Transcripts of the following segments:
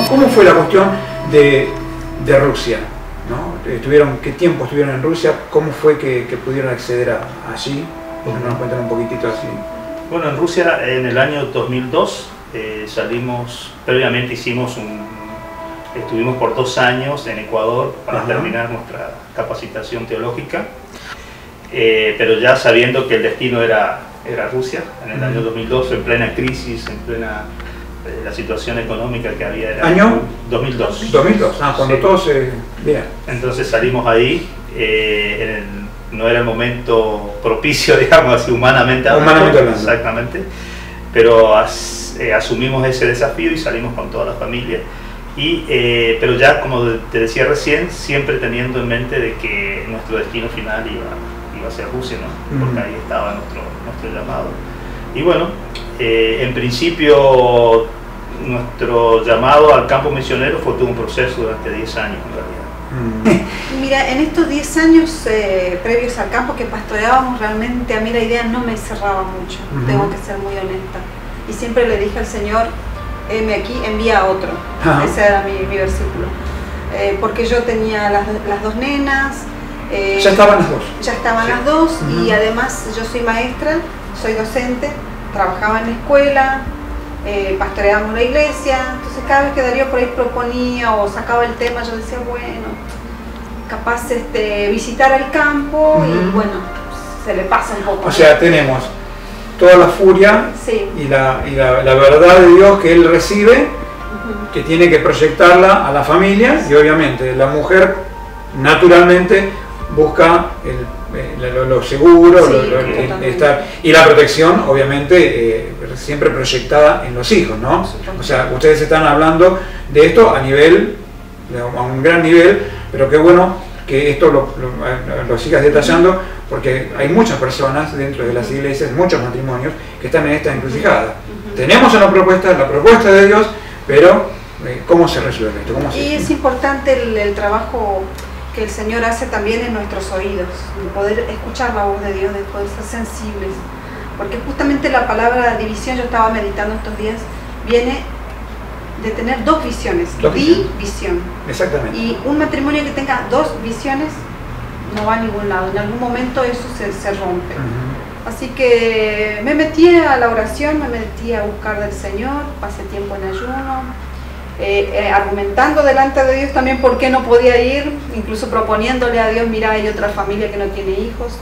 ¿Cómo fue la cuestión de Rusia? ¿No? ¿Qué tiempo estuvieron en Rusia? ¿Cómo fue que pudieron acceder allí? Porque nos cuentan un poquitito así. Bueno, en Rusia en el año 2002 salimos, previamente estuvimos por 2 años en Ecuador para terminar nuestra capacitación teológica, pero ya sabiendo que el destino era Rusia, en el año 2002, en plena crisis, en plena la situación económica que había. Era ¿Año? 2002. 2002, cuando sí. todos bien. Entonces salimos ahí, no era el momento propicio, digamos así, humanamente hablando. Exactamente, pero asumimos ese desafío y salimos con toda la familia. Pero ya, como te decía recién, siempre teniendo en mente de que nuestro destino final iba a ser Rusia, ¿no? Porque ahí estaba nuestro llamado. Y bueno, en principio nuestro llamado al campo misionero fue todo un proceso durante 10 años en realidad. Mira, en estos 10 años previos al campo que pastoreábamos, realmente a mí la idea no me cerraba mucho, tengo que ser muy honesta. Y siempre le dije al Señor, heme aquí, envía a otro. Ese era mi versículo. Porque yo tenía las 2 nenas. ¿Ya estaban las 2? Ya estaban las 2 y además yo soy maestra, soy docente, trabajaba en la escuela, pastoreábamos la iglesia, entonces cada vez que Darío por ahí proponía o sacaba el tema, yo decía, bueno, capaz visitar el campo y bueno, se le pasa un poco. O sea, tenemos toda la furia y la verdad de Dios que Él recibe, que tiene que proyectarla a la familia y obviamente la mujer naturalmente busca lo seguro, estar, y la protección obviamente siempre proyectada en los hijos, ¿no? O sea, ustedes están hablando de esto a un gran nivel, pero qué bueno que esto lo sigas detallando, porque hay muchas personas dentro de las iglesias, muchos matrimonios que están en esta encrucijada. Tenemos la propuesta de Dios, pero ¿cómo se resuelve esto? Es importante el trabajo que el Señor hace también en nuestros oídos, de poder escuchar la voz de Dios, de poder ser sensibles, porque justamente la palabra división, yo estaba meditando estos días, viene de tener 2 visiones, división. Exactamente. Y un matrimonio que tenga 2 visiones no va a ningún lado, en algún momento eso se rompe. Así que me metí a la oración, me metí a buscar del Señor, pasé tiempo en ayuno, argumentando delante de Dios también por qué no podía ir, incluso proponiéndole a Dios, mira, hay otra familia que no tiene hijos,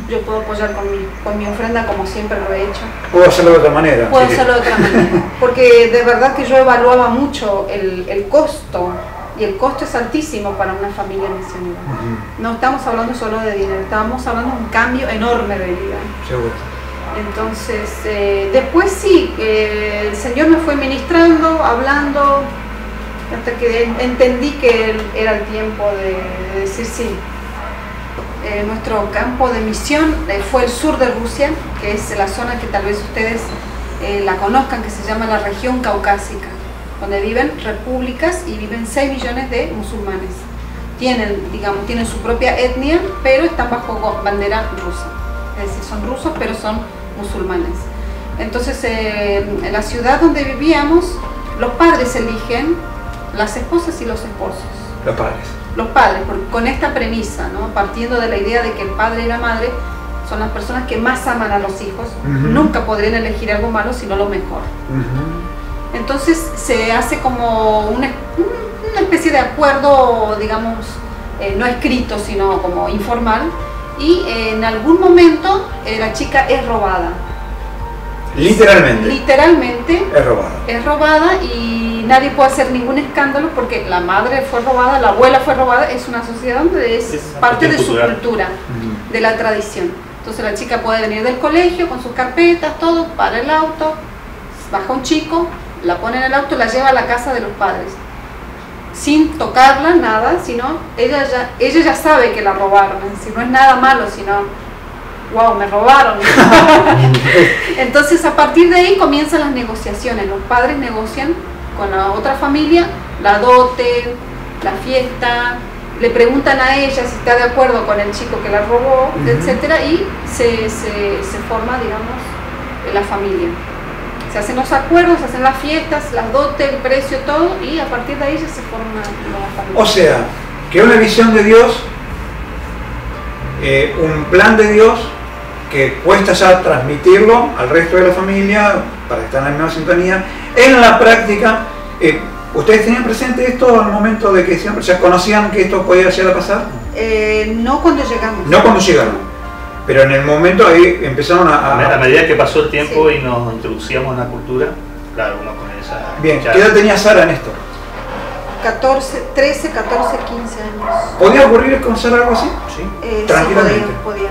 yo puedo apoyar con mi ofrenda como siempre lo he hecho. ¿Puedo hacerlo de otra manera? Puedo hacerlo de otra manera, porque de verdad que yo evaluaba mucho el costo, y el costo es altísimo para una familia misionera. No estamos hablando solo de dinero, estamos hablando de un cambio enorme de vida. Seguro. Entonces, después sí, el Señor me fue ministrando, hablando, hasta que entendí que era el tiempo de decir sí. Nuestro campo de misión fue el sur de Rusia, que es la zona que tal vez ustedes la conozcan, que se llama la región caucásica, donde viven repúblicas y viven 6 millones de musulmanes. Tienen su propia etnia, pero están bajo bandera rusa. Es decir, son rusos, pero son musulmanes. Entonces, en la ciudad donde vivíamos, los padres eligen las esposas y los esposos. Los padres, con esta premisa, ¿no? Partiendo de la idea de que el padre y la madre son las personas que más aman a los hijos, nunca podrían elegir algo malo, sino lo mejor. Entonces, se hace como una especie de acuerdo, digamos, no escrito, sino como informal, y en algún momento la chica es robada. Literalmente es robada y nadie puede hacer ningún escándalo porque la madre fue robada, la abuela fue robada. Es una sociedad donde es parte de su cultura, de la tradición. Entonces la chica puede venir del colegio con sus carpetas, todo, para el auto, baja un chico, la pone en el auto, la lleva a la casa de los padres sin tocarla, nada, sino ella ya sabe que la robaron, es decir, no es nada malo, sino wow, me robaron. Entonces a partir de ahí comienzan las negociaciones, los padres negocian con la otra familia la dote, la fiesta, le preguntan a ella si está de acuerdo con el chico que la robó, etcétera, y se forma, digamos, la familia. Se hacen los acuerdos, se hacen las fiestas, las dotes, el precio, todo, y a partir de ahí ya se forma una nueva familia. O sea, que una visión de Dios, un plan de Dios, que cuesta ya transmitirlo al resto de la familia, para estar en la misma sintonía. En la práctica, ¿ustedes tenían presente esto al momento de que siempre ya conocían que esto podía llegar a pasar? No cuando llegamos. No cuando llegaron. Pero en el momento ahí empezaron a medida que pasó el tiempo, sí, y nos introducíamos en la cultura, claro, uno con esa... Bien, ¿qué edad tenía Sara en esto? 13, 14, 15 años. ¿Podía ocurrir con Sara algo así? Sí. Tranquilamente. Sí, podía.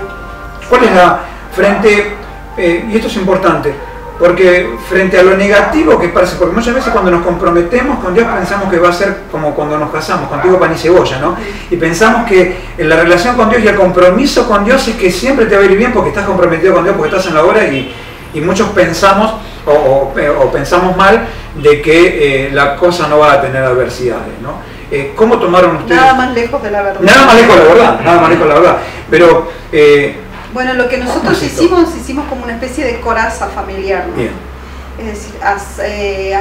¿Cuál es la frente, y esto es importante, porque frente a lo negativo que parece, porque muchas veces cuando nos comprometemos con Dios pensamos que va a ser como cuando nos casamos, contigo pan y cebolla, ¿no? Y pensamos que en la relación con Dios y el compromiso con Dios es que siempre te va a ir bien porque estás comprometido con Dios, porque estás en la obra, y muchos pensamos o pensamos mal de que la cosa no va a tener adversidades, ¿no? ¿Cómo tomaron ustedes? Nada más lejos de la verdad. Nada más lejos de la verdad, nada más lejos de la verdad. Pero... bueno, lo que nosotros hicimos como una especie de coraza familiar, ¿no? Bien. Es decir,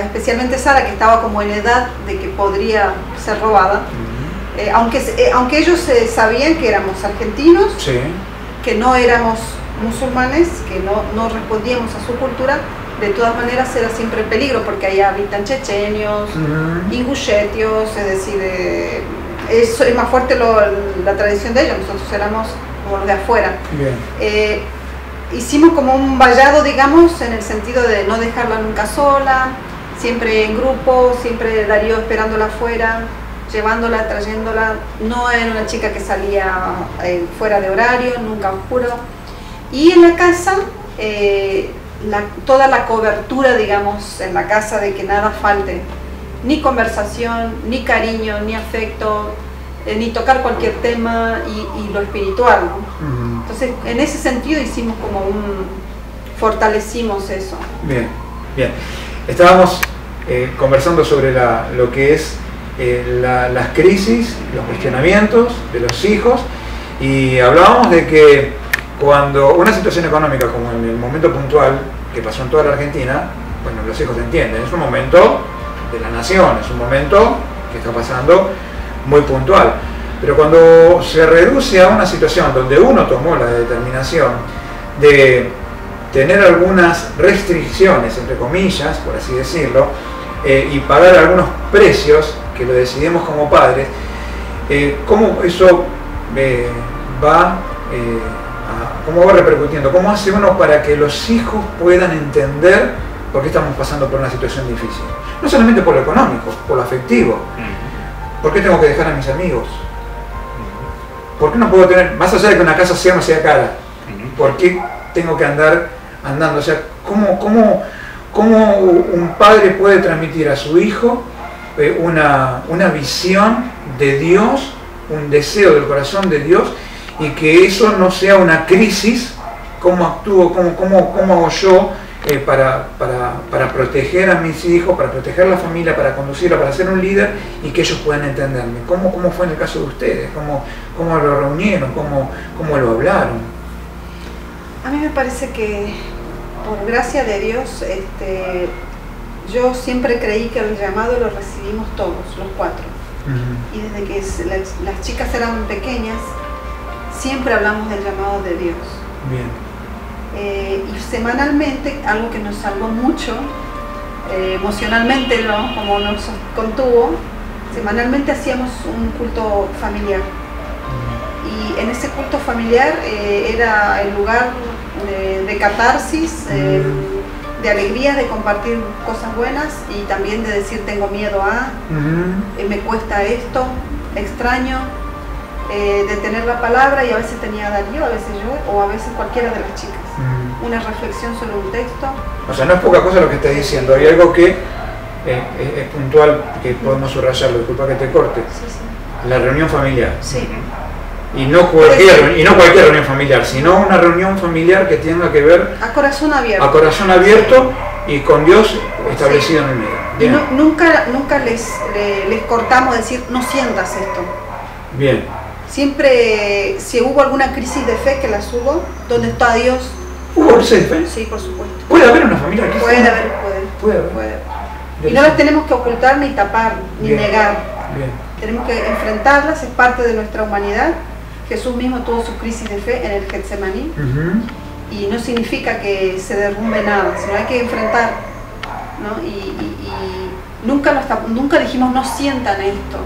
especialmente Sara, que estaba como en edad de que podría ser robada, aunque ellos sabían que éramos argentinos, sí, que no éramos musulmanes, que no respondíamos a su cultura, de todas maneras era siempre peligro, porque ahí habitan chechenios, ingushetios, es decir, es más fuerte la tradición de ellos, nosotros éramos como los de afuera. Bien. Hicimos como un vallado, digamos, en el sentido de no dejarla nunca sola, siempre en grupo, siempre Darío esperándola afuera, llevándola, trayéndola. No era una chica que salía fuera de horario, nunca oscuro. Y en la casa, toda la cobertura, digamos, en la casa de que nada falte, ni conversación, ni cariño, ni afecto, ni tocar cualquier tema, y lo espiritual, ¿no? Entonces, en ese sentido hicimos como fortalecimos eso. Bien, bien. Estábamos conversando sobre lo que es las crisis, los cuestionamientos de los hijos, y hablábamos de que cuando una situación económica como en el momento puntual que pasó en toda la Argentina, bueno, los hijos entienden, es un momento de la nación, es un momento que está pasando muy puntual, pero cuando se reduce a una situación donde uno tomó la determinación de tener algunas restricciones, entre comillas, por así decirlo, y pagar algunos precios que lo decidimos como padres, ¿cómo eso cómo va repercutiendo? ¿Cómo hace uno para que los hijos puedan entender por qué estamos pasando por una situación difícil? No solamente por lo económico, por lo afectivo. ¿Por qué tengo que dejar a mis amigos? ¿Por qué no puedo tener, más allá de que una casa sea o no sea cara, por qué tengo que andar andando? O sea, ¿cómo un padre puede transmitir a su hijo una visión de Dios, un deseo del corazón de Dios, y que eso no sea una crisis? ¿Cómo actúo? ¿Cómo hago yo para proteger a mis hijos, para proteger la familia, para conducirla, para ser un líder y que ellos puedan entenderme? ¿Cómo fue en el caso de ustedes? ¿Cómo lo reunieron? ¿Cómo lo hablaron? A mí me parece que, por gracia de Dios, yo siempre creí que el llamado lo recibimos todos, los cuatro. Y desde que las chicas eran pequeñas, siempre hablamos del llamado de Dios. Bien. Y semanalmente, algo que nos salvó mucho, emocionalmente, ¿no? Como nos contuvo, semanalmente hacíamos un culto familiar. Y en ese culto familiar era el lugar de catarsis, de alegrías, de compartir cosas buenas, y también de decir tengo miedo a, me cuesta esto, extraño, de tener la palabra, y a veces tenía Darío, a veces yo, o a veces cualquiera de las chicas. Una reflexión sobre un texto. O sea, no es poca cosa lo que estás diciendo, hay algo que es puntual, que podemos subrayarlo, disculpa que te corte. Sí. La reunión familiar. Sí. Y no cualquier reunión familiar, sino una reunión familiar que tenga que ver a corazón abierto. A corazón abierto y con Dios establecido en el medio. Bien. Y nunca les cortamos decir no sientas esto. Bien. Siempre, si hubo alguna crisis de fe, que las hubo, ¿dónde está Dios? ¿Hubo crisis de fe? Sí, por supuesto. ¿Puede haber una familia crisis? Puede haber. Puede haber. Puede haber. Y no las tenemos que ocultar ni tapar, ni negar. Bien. Tenemos que enfrentarlas, es parte de nuestra humanidad. Jesús mismo tuvo su crisis de fe en el Getsemaní. Y no significa que se derrumbe nada, sino hay que enfrentar, ¿no? Y nunca dijimos no sientan esto.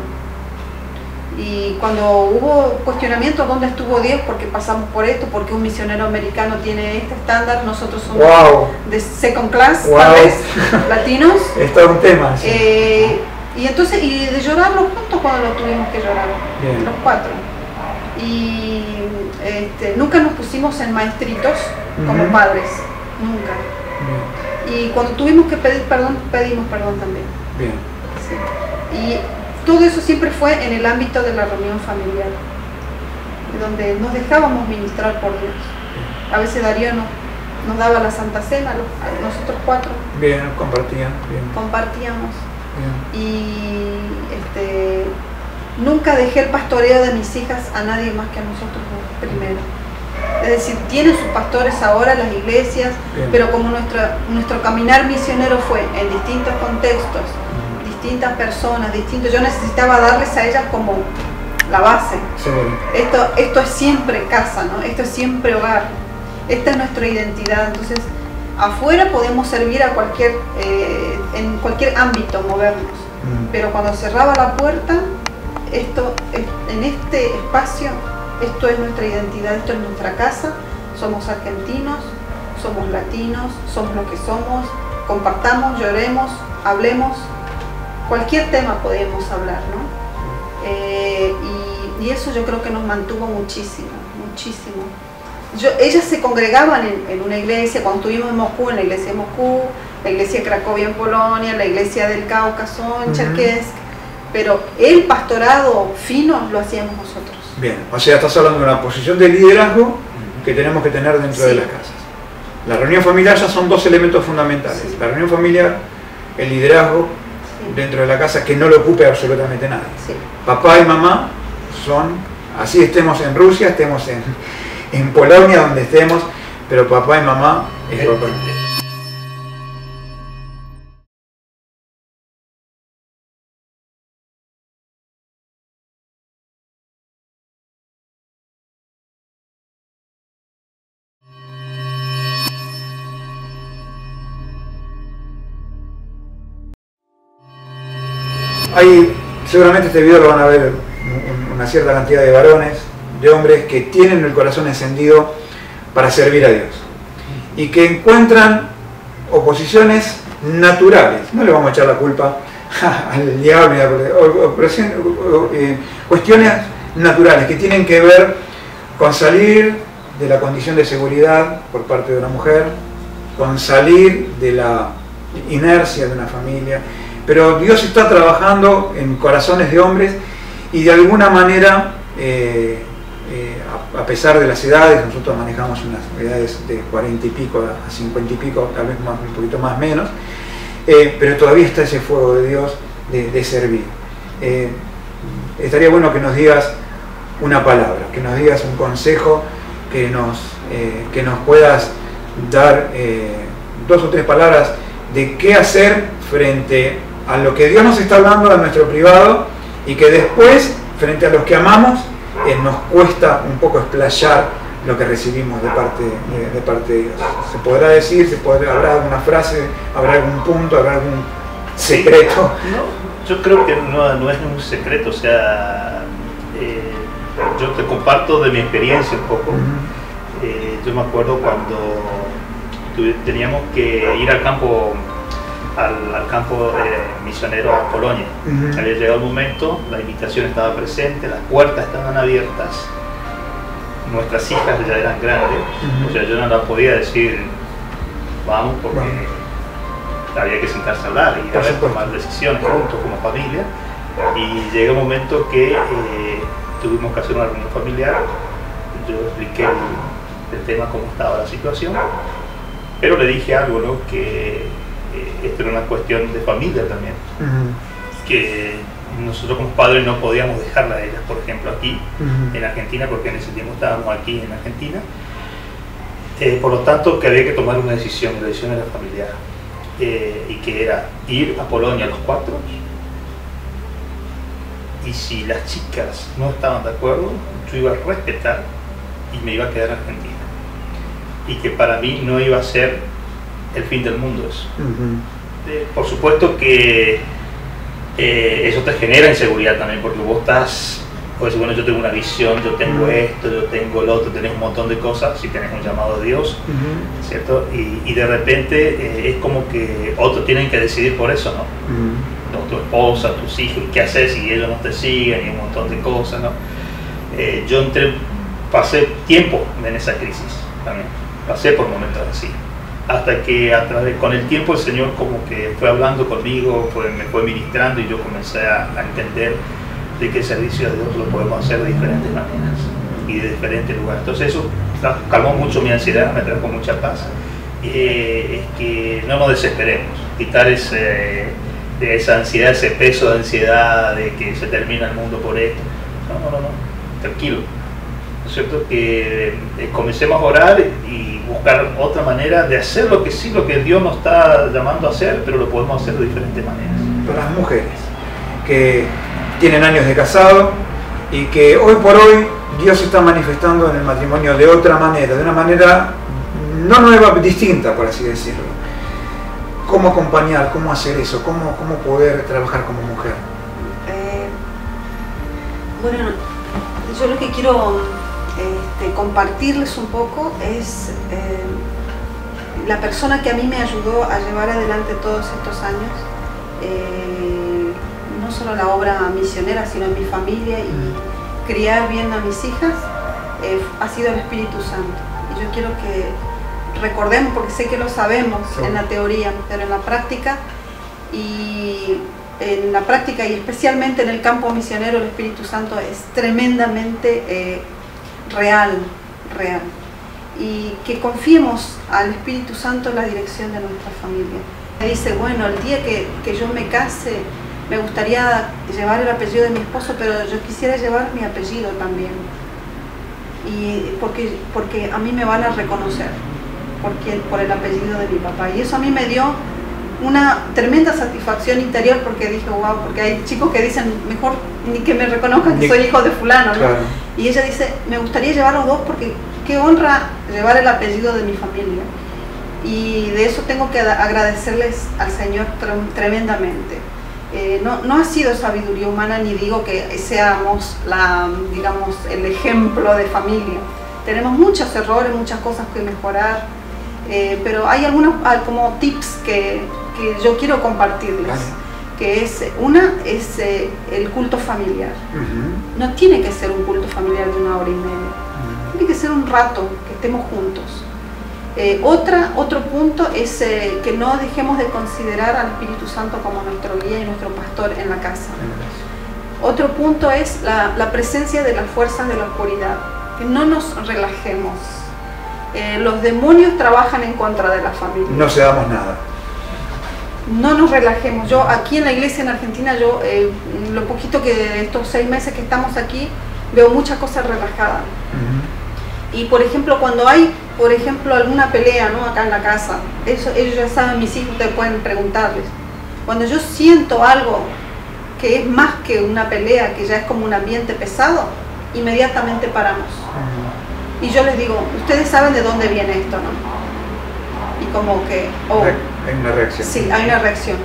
Y cuando hubo cuestionamiento, ¿dónde estuvo Dios? Porque pasamos por esto, porque un misionero americano tiene este estándar, nosotros somos de second class, tal vez, latinos. Es todo un tema. Sí. Y entonces, y de llorarlo juntos cuando lo tuvimos que llorar, bien, los cuatro. Y nunca nos pusimos en maestritos como padres, nunca. Bien. Y cuando tuvimos que pedir perdón, pedimos perdón también. Bien. Sí. Y todo eso siempre fue en el ámbito de la reunión familiar, donde nos dejábamos ministrar por Dios. A veces Darío nos daba la Santa Cena, a nosotros cuatro. Bien, compartían. Bien. Compartíamos. Bien. Y nunca dejé el pastoreo de mis hijas a nadie más que a nosotros primero. Es decir, tienen sus pastores ahora las iglesias, bien, pero como nuestro caminar misionero fue en distintos contextos, distintas personas, yo necesitaba darles a ellas como la base. Sí. Esto es siempre casa, ¿no? Esto es siempre hogar. Esta es nuestra identidad. Entonces, afuera podemos servir a en cualquier ámbito, movernos. Pero cuando cerraba la puerta, en este espacio, esto es nuestra identidad, esto es nuestra casa. Somos argentinos, somos latinos, somos lo que somos. Compartamos, lloremos, hablemos. Cualquier tema podemos hablar, ¿no? Y eso yo creo que nos mantuvo muchísimo, muchísimo. Ellas se congregaban en una iglesia, cuando estuvimos en Moscú, en la iglesia de Moscú, la iglesia de Cracovia en Polonia, la iglesia del Cáucaso en Cherkessk, pero el pastorado fino lo hacíamos nosotros. Bien, o sea, estás hablando de una posición de liderazgo que tenemos que tener dentro de las casas. La reunión familiar ya son dos elementos fundamentales. Sí. La reunión familiar, el liderazgo dentro de la casa, que no lo ocupe absolutamente nadie. Sí. Papá y mamá son, así estemos en Rusia, estemos en Polonia, donde estemos, pero papá y mamá es papá y mamá. Seguramente este video lo van a ver una cierta cantidad de varones, de hombres que tienen el corazón encendido para servir a Dios y que encuentran oposiciones naturales. No le vamos a echar la culpa al diablo, cuestiones naturales que tienen que ver con salir de la condición de seguridad por parte de una mujer, con salir de la inercia de una familia. Pero Dios está trabajando en corazones de hombres y de alguna manera, a pesar de las edades, nosotros manejamos unas edades de 40 y pico a 50 y pico, tal vez un poquito más menos, pero todavía está ese fuego de Dios de servir. Estaría bueno que nos digas una palabra, que nos digas un consejo, que nos puedas dar 2 o 3 palabras de qué hacer frente a lo que Dios nos está hablando en nuestro privado y que después, frente a los que amamos, nos cuesta un poco explayar lo que recibimos de parte de Dios. ¿Se podrá decir? ¿Habrá alguna frase? ¿Habrá algún punto? ¿Habrá algún secreto? No, yo creo que no es un secreto, o sea, yo te comparto de mi experiencia un poco. Yo me acuerdo cuando teníamos que ir al campo misionero a Polonia. Había llegado el momento, la invitación estaba presente, las puertas estaban abiertas, nuestras hijas ya eran grandes, o sea, yo no las podía decir vamos, porque había que sentarse a hablar y a tomar decisiones juntos como familia. Y llega un momento que tuvimos que hacer una reunión familiar. Yo expliqué el tema, cómo estaba la situación, pero le dije algo, ¿no? Que esto era una cuestión de familia también, que nosotros como padres no podíamos dejarla a ellas, por ejemplo, aquí en Argentina, porque en ese tiempo estábamos aquí en Argentina, por lo tanto que había que tomar una decisión, y la decisión era familiar. y que era ir a Polonia los 4, y si las chicas no estaban de acuerdo, yo iba a respetar y me iba a quedar en Argentina, y que para mí no iba a ser el fin del mundo eso. Por supuesto que eso te genera inseguridad también, porque vos estás, pues bueno, yo tengo una visión, yo tengo esto, yo tengo lo otro, tenés un montón de cosas, si tenés un llamado de Dios, ¿cierto? Y de repente es como que otros tienen que decidir por eso, ¿no? Tu esposa, tus hijos, ¿qué haces si ellos no te siguen? Y un montón de cosas, ¿no? Yo pasé tiempo en esa crisis también, pasé por momentos así, hasta que con el tiempo el Señor como que fue hablando conmigo, me fue ministrando, y yo comencé a entender de que el servicio de Dios lo podemos hacer de diferentes maneras y de diferentes lugares. Entonces eso calmó mucho mi ansiedad, me trajo mucha paz. Es que no nos desesperemos, quitar esa ansiedad, ese peso de ansiedad de que se termina el mundo por esto. No, tranquilo, ¿no es cierto? Que comencemos a orar y buscar otra manera de hacer lo que Dios nos está llamando a hacer, pero lo podemos hacer de diferentes maneras. Para las mujeres que tienen años de casado y que hoy por hoy Dios se está manifestando en el matrimonio de otra manera, de una manera no nueva, distinta, por así decirlo. ¿Cómo acompañar? ¿Cómo hacer eso? ¿Cómo poder trabajar como mujer? Bueno, yo lo que quiero compartirles un poco es la persona que a mí me ayudó a llevar adelante todos estos años, no solo la obra misionera, sino en mi familia y criar bien a mis hijas, ha sido el Espíritu Santo. Y yo quiero que recordemos, porque sé que lo sabemos en la teoría, pero en la práctica y especialmente en el campo misionero, el Espíritu Santo es tremendamente real. Y que confiemos al Espíritu Santo en la dirección de nuestra familia. Me dice, bueno, el día que yo me case, me gustaría llevar el apellido de mi esposo, pero yo quisiera llevar mi apellido también. Y porque a mí me van a reconocer por el apellido de mi papá. Y eso a mí me dio una tremenda satisfacción interior, porque dije, wow, porque hay chicos que dicen, mejor ni que me reconozcan que soy hijo de fulano, ¿no? Claro. Y ella dice, me gustaría llevar los dos porque qué honra llevar el apellido de mi familia. Y de eso tengo que agradecerles al Señor tremendamente. No ha sido sabiduría humana, ni digo que seamos digamos, el ejemplo de familia. Tenemos muchos errores, muchas cosas que mejorar, pero hay algunos como tips que yo quiero compartirles. Vale. Que es el culto familiar. No tiene que ser un culto familiar de 1 hora y media. Tiene que ser un rato que estemos juntos. Otro punto es que no dejemos de considerar al Espíritu Santo como nuestro guía y nuestro pastor en la casa. Otro punto es la presencia de las fuerzas de la oscuridad, que no nos relajemos. Los demonios trabajan en contra de la familia. No cedamos nada. No nos relajemos. Yo aquí en la iglesia en Argentina, lo poquito que estos 6 meses que estamos aquí, veo muchas cosas relajadas. Y por ejemplo, cuando hay, alguna pelea, ¿no? Acá en la casa, ellos ya saben, mis hijos te pueden preguntarles. Cuando yo siento algo que es más que una pelea, que ya es como un ambiente pesado, inmediatamente paramos. Y yo les digo, ustedes saben de dónde viene esto, ¿no? Y como que, hay una reacción. Sí, hay una reacción.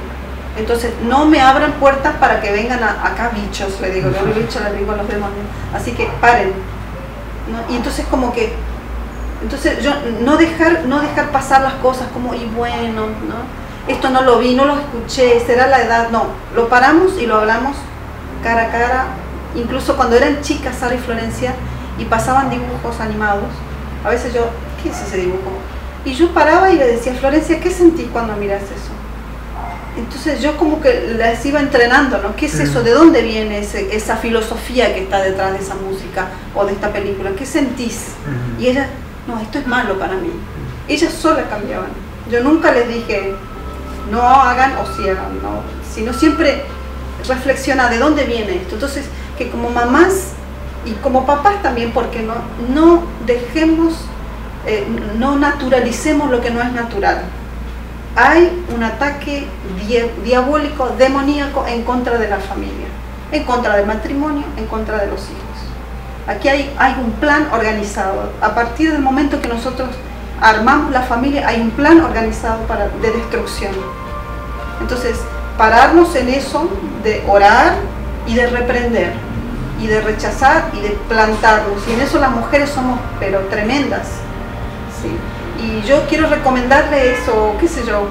Entonces, no me abran puertas para que vengan acá bichos, le digo, los bichos les digo a los demonios. Así que paren, ¿no? Y entonces yo no dejar pasar las cosas como, y bueno, ¿no? Esto no lo vi, no lo escuché, será la edad. No, lo paramos y lo hablamos cara a cara. Incluso cuando eran chicas, Sara y Florencia, y pasaban dibujos animados, a veces yo, ¿qué es ese dibujo? Y yo paraba y le decía, Florencia, ¿qué sentís cuando miras eso? Entonces yo como que las iba entrenando, ¿no? ¿Qué es eso? ¿De dónde viene esa filosofía que está detrás de esa música o de esta película? ¿Qué sentís? Y ella, no, esto es malo para mí. Ellas solas cambiaban. Yo nunca les dije, no hagan o sí hagan, no, sino siempre reflexiona de dónde viene esto. Entonces, que como mamás y como papás también, porque no dejemos, no naturalicemos lo que no es natural. hay un ataque diabólico, demoníaco en contra de la familia, en contra del matrimonio, en contra de los hijos. Aquí hay un plan organizado. A partir del momento que nosotros armamos la familia, hay un plan organizado de destrucción. Entonces, pararnos en eso, de orar y de reprender, y de rechazar y de plantarnos. Y en eso las mujeres somos, pero tremendas. ¿Sí? Y yo quiero recomendarle eso, qué sé yo,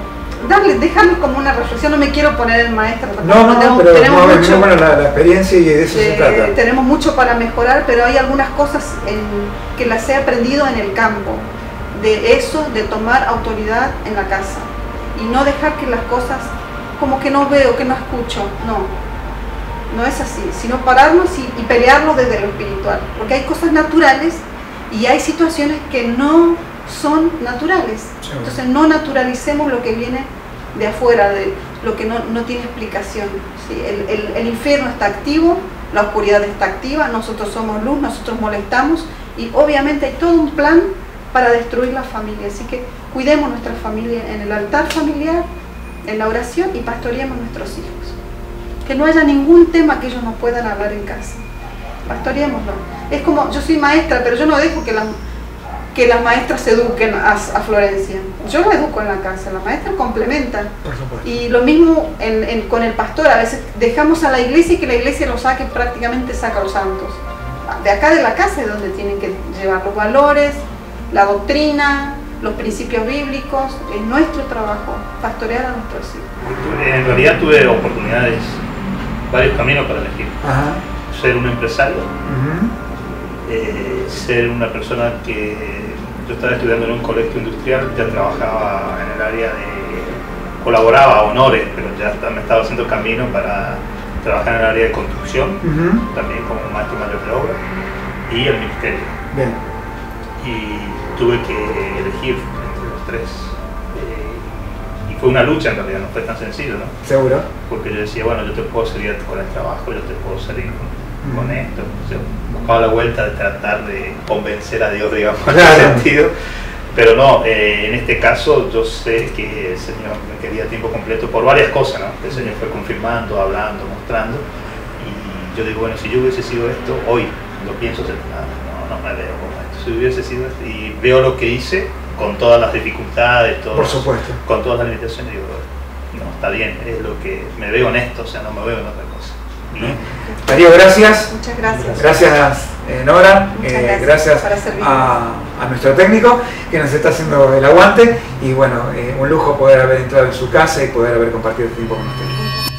dejarles como una reflexión. No me quiero poner el maestro. Pero tenemos mucho, bueno, la experiencia y de eso se trata. Tenemos mucho para mejorar, pero hay algunas cosas que las he aprendido en el campo. De eso, de tomar autoridad en la casa. Y no dejar que las cosas, como que no veo, que no escucho. No es así. Sino pararnos y pelearlo desde lo espiritual. Porque hay cosas naturales y hay situaciones que no son naturales. Entonces no naturalicemos lo que viene de afuera, de lo que no tiene explicación. ¿Sí? El infierno está activo, la oscuridad está activa, nosotros somos luz, nosotros molestamos, y obviamente hay todo un plan para destruir la familia. Así que cuidemos nuestra familia en el altar familiar, en la oración, y pastoreemos nuestros hijos. Que no haya ningún tema que ellos no puedan hablar en casa. Pastoreémoslo. Es como, yo soy maestra, pero yo no dejo que las maestras eduquen a Florencia. Yo la educo en la casa, la maestra complementa. Y lo mismo con el pastor. A veces dejamos a la iglesia y que la iglesia lo saque, prácticamente saca a los santos. De acá de la casa es donde tienen que llevar los valores, la doctrina, los principios bíblicos. Es nuestro trabajo, pastorear a nuestros hijos. En realidad tuve oportunidades, varios caminos para elegir. Ser un empresario, ser una persona que yo estaba estudiando en un colegio industrial, ya trabajaba en el área colaboraba a honores, pero ya me estaba haciendo camino para trabajar en el área de construcción, también como maestro mayor de obra, y el ministerio. Bien. Y tuve que elegir entre los tres. Y fue una lucha en realidad, no fue tan sencillo, ¿no? Seguro. Porque yo decía, bueno, yo te puedo servir con el trabajo, yo te puedo servir con esto. O sea, buscaba la vuelta de tratar de convencer a Dios, digamos, en ese sentido. Pero no, en este caso yo sé que el Señor me quería a tiempo completo por varias cosas, ¿no? El Señor fue confirmando, hablando, mostrando. Y yo digo, bueno, si yo hubiese sido esto, hoy lo pienso, no me veo como esto. Si hubiese sido esto, y veo lo que hice con todas las dificultades, por supuesto, con todas las limitaciones, digo, no, está bien, es lo que me veo en esto, o sea, no me veo en otra cosa. Darío, gracias. Muchas gracias. Gracias, Nora. Gracias a nuestro técnico que nos está haciendo el aguante. Y bueno, un lujo poder haber entrado en su casa y poder haber compartido este tiempo con usted.